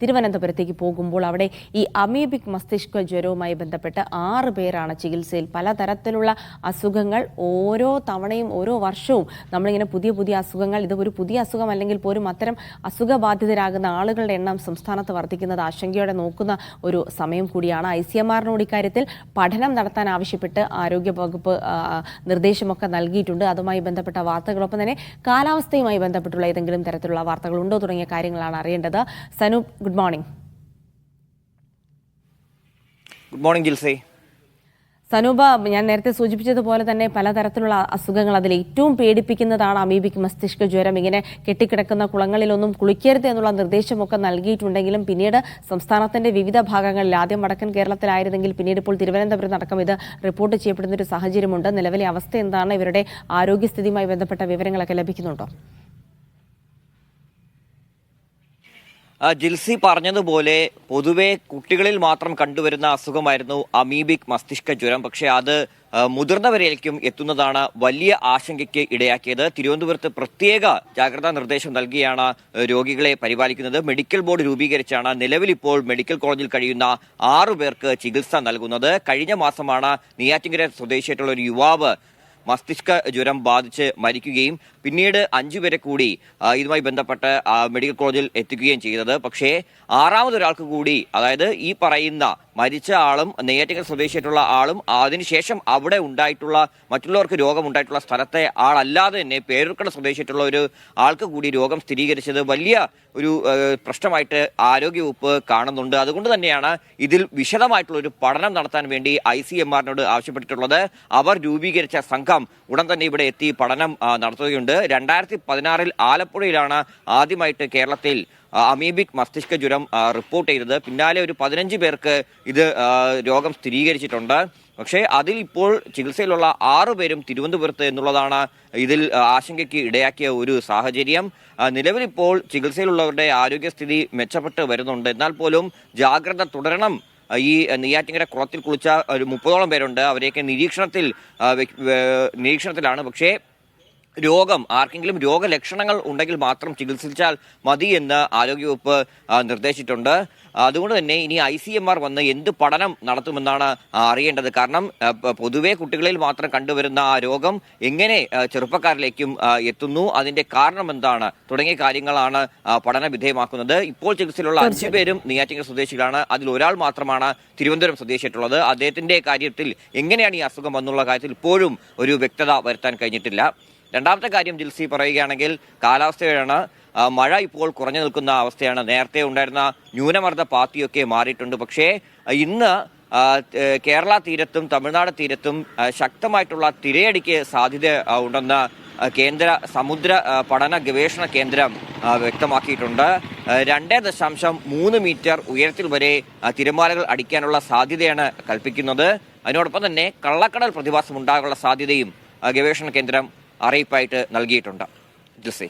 തിരുവനന്തപുരത്തേക്ക് പോകുമ്പോൾ അവിടെ ഈ അമീബിക് മസ്തിഷ്ക ജ്വരവുമായി ബന്ധപ്പെട്ട് 6 പേരാണ് ചികിത്സയിൽ. പലതരത്തിലുള്ള അസുഖങ്ങൾ ഓരോ തവണയും ഓരോ വർഷവും നമ്മളിങ്ങനെ പുതിയ അസുഖങ്ങൾ, ഇത് ഒരു പുതിയ അസുഖം അല്ലെങ്കിൽ പോലും അത്തരം അസുഖബാധിതരാകുന്ന ആളുകളുടെ എണ്ണം സംസ്ഥാനത്ത് വർദ്ധിക്കുന്നത് ആശങ്കയോടെ നോക്കുന്ന ഒരു സമയം കൂടിയാണ്. ICMR-നോട് ഇക്കാര്യത്തിൽ പഠനം നടത്താൻ ആവശ്യപ്പെട്ട് ആരോഗ്യവകുപ്പ് നിർദ്ദേശമൊക്കെ നൽകിയിട്ടുണ്ട്. അതുമായി ബന്ധപ്പെട്ട വാർത്തകളൊപ്പം തന്നെ കാലാവസ്ഥയുമായി ബന്ധപ്പെട്ടുള്ള ഏതെങ്കിലും തരത്തിലുള്ള വാർത്തകളുണ്ടോ തുടങ്ങിയ കാര്യങ്ങളാണ് അറിയേണ്ടത്. Sanoop, good morning. Good morning ജിൽസേ. സനൂപ, ഞാൻ നേരത്തെ സൂചിപ്പിച്ചതുപോലെ തന്നെ പലതരത്തിലുള്ള അസുഖങ്ങൾ, അതിൽ ഏറ്റവും പേടിപ്പിക്കുന്നതാണ് അമീബിക് മസ്തിഷ്ക ജ്വരം. ഇങ്ങനെ കെട്ടിക്കിടക്കുന്ന കുളങ്ങളിലൊന്നും കുളിക്കരുത് എന്നുള്ള നിർദ്ദേശമൊക്കെ നൽകിയിട്ടുണ്ടെങ്കിലും പിന്നീട് സംസ്ഥാനത്തിന്റെ വിവിധ ഭാഗങ്ങളിൽ, ആദ്യം വടക്കൻ കേരളത്തിലായിരുന്നെങ്കിൽ പിന്നീട് ഇപ്പോൾ തിരുവനന്തപുരത്ത് അടക്കം ഇത് റിപ്പോർട്ട് ചെയ്യപ്പെടുന്ന ഒരു സാഹചര്യമുണ്ട്. നിലവിലെ അവസ്ഥ എന്താണ്? ഇവരുടെ ആരോഗ്യസ്ഥിതിയുമായി ബന്ധപ്പെട്ട വിവരങ്ങളൊക്കെ ലഭിക്കുന്നുണ്ടോ? ജിൽസി പറഞ്ഞതുപോലെ പൊതുവെ കുട്ടികളിൽ മാത്രം കണ്ടുവരുന്ന അസുഖമായിരുന്നു അമീബിക് മസ്തിഷ്ക ജ്വരം. പക്ഷേ അത് മുതിർന്നവരിലേക്കും എത്തുന്നതാണ് വലിയ ആശങ്കയ്ക്ക് ഇടയാക്കിയത്. തിരുവനന്തപുരത്ത് പ്രത്യേക ജാഗ്രതാ നിർദ്ദേശം നൽകിയാണ് രോഗികളെ പരിപാലിക്കുന്നത്. മെഡിക്കൽ ബോർഡ് രൂപീകരിച്ചാണ് നിലവിലിപ്പോൾ മെഡിക്കൽ കോളേജിൽ കഴിയുന്ന 6 പേർക്ക് ചികിത്സ നൽകുന്നത്. കഴിഞ്ഞ മാസമാണ് നെയ്യാറ്റിൻകര സ്വദേശിയായിട്ടുള്ള ഒരു യുവാവ് മസ്തിഷ്ക ജ്വരം ബാധിച്ച് മരിക്കുകയും പിന്നീട് 5 പേരെ കൂടി ഇതുമായി ബന്ധപ്പെട്ട് മെഡിക്കൽ കോളേജിൽ എത്തിക്കുകയും ചെയ്തത്. പക്ഷേ 6ാമതൊരാൾക്ക് കൂടി, അതായത് ഈ പറയുന്ന മരിച്ച ആളും നെയ്യാറ്റിൻകര സ്വദേശിയായിട്ടുള്ള ആളും അതിനുശേഷം അവിടെ ഉണ്ടായിട്ടുള്ള മറ്റുള്ളവർക്ക് രോഗമുണ്ടായിട്ടുള്ള സ്ഥലത്തെ ആളല്ലാതെ തന്നെ പേരൂർക്കട സ്വദേശിയായിട്ടുള്ള ഒരു ആൾക്ക് കൂടി രോഗം സ്ഥിരീകരിച്ചത് വലിയ ഒരു പ്രശ്നമായിട്ട് ആരോഗ്യവകുപ്പ് കാണുന്നുണ്ട്. അതുകൊണ്ട് തന്നെയാണ് ഇതിൽ വിശദമായിട്ടുള്ള ഒരു പഠനം നടത്താൻ വേണ്ടി ICMR-നോട് ആവശ്യപ്പെട്ടിട്ടുള്ളത്. അവർ രൂപീകരിച്ച സംഘം ഉടൻ തന്നെ ഇവിടെ എത്തി പഠനം നടത്തുകയുണ്ട്. 2016-ൽ ആലപ്പുഴയിലാണ് ആദ്യമായിട്ട് കേരളത്തിൽ അമീബിക് മസ്തിഷ്ക ജ്വരം റിപ്പോർട്ട് ചെയ്തത്. പിന്നാലെ ഒരു 15 പേർക്ക് ഇത് രോഗം സ്ഥിരീകരിച്ചിട്ടുണ്ട്. പക്ഷേ അതിൽ ഇപ്പോൾ ചികിത്സയിലുള്ള 6 പേരും തിരുവനന്തപുരത്ത് എന്നുള്ളതാണ് ഇതിൽ ആശങ്കയ്ക്ക് ഇടയാക്കിയ ഒരു സാഹചര്യം. നിലവിലിപ്പോൾ ചികിത്സയിലുള്ളവരുടെ ആരോഗ്യസ്ഥിതി മെച്ചപ്പെട്ട് വരുന്നുണ്ട്. എന്നാൽ പോലും ജാഗ്രത തുടരണം. ഈ നെയ്യാറ്റിൻകര കുളത്തിൽ കുളിച്ച ഒരു 30ഓളം പേരുണ്ട്. അവരെയൊക്കെ നിരീക്ഷണത്തിലാണ്. പക്ഷേ ആർക്കെങ്കിലും രോഗലക്ഷണങ്ങൾ ഉണ്ടെങ്കിൽ മാത്രം ചികിത്സിച്ചാൽ മതി എന്ന് ആരോഗ്യവകുപ്പ് നിർദ്ദേശിച്ചിട്ടുണ്ട്. അതുകൊണ്ട് തന്നെ ഇനി ICMR വന്ന് എന്ത് പഠനം നടത്തുമെന്നാണ് അറിയേണ്ടത്. കാരണം പൊതുവെ കുട്ടികളിൽ മാത്രം കണ്ടുവരുന്ന ആ രോഗം എങ്ങനെ ചെറുപ്പക്കാരിലേക്കും എത്തുന്നു, അതിന്റെ കാരണം എന്താണ് തുടങ്ങിയ കാര്യങ്ങളാണ് പഠന വിധേയമാക്കുന്നത്. ഇപ്പോൾ ചികിത്സയിലുള്ള 5 പേരും നെയ്യാറ്റിൻകര സ്വദേശികളാണ്. അതിൽ ഒരാൾ മാത്രമാണ് തിരുവനന്തപുരം സ്വദേശിയായിട്ടുള്ളത്. അദ്ദേഹത്തിന്റെ കാര്യത്തിൽ എങ്ങനെയാണ് ഈ അസുഖം വന്നുള്ള കാര്യത്തിൽ ഇപ്പോഴും ഒരു വ്യക്തത വരുത്താൻ കഴിഞ്ഞിട്ടില്ല. രണ്ടാമത്തെ കാര്യം ജിൽസി പറയുകയാണെങ്കിൽ കാലാവസ്ഥയാണ്. മഴ ഇപ്പോൾ കുറഞ്ഞു നിൽക്കുന്ന അവസ്ഥയാണ്. നേരത്തെ ഉണ്ടായിരുന്ന ന്യൂനമർദ്ദ പാത്തിയൊക്കെ മാറിയിട്ടുണ്ട്. പക്ഷേ ഇന്ന് കേരള തീരത്തും തമിഴ്നാട് തീരത്തും ശക്തമായിട്ടുള്ള തിരയടിക്ക് സാധ്യത ഉണ്ടെന്ന് കേന്ദ്ര സമുദ്ര പഠന ഗവേഷണ കേന്ദ്രം വ്യക്തമാക്കിയിട്ടുണ്ട്. 2.3 മീറ്റർ ഉയരത്തിൽ വരെ തിരമാലകൾ അടിക്കാനുള്ള സാധ്യതയാണ് കൽപ്പിക്കുന്നത്. അതിനോടൊപ്പം തന്നെ കള്ളക്കടൽ പ്രതിഭാസം ഉണ്ടാകാനുള്ള സാധ്യതയും ഗവേഷണ കേന്ദ്രം അറിയിപ്പായിട്ട് നൽകിയിട്ടുണ്ട്. ജിൽസി.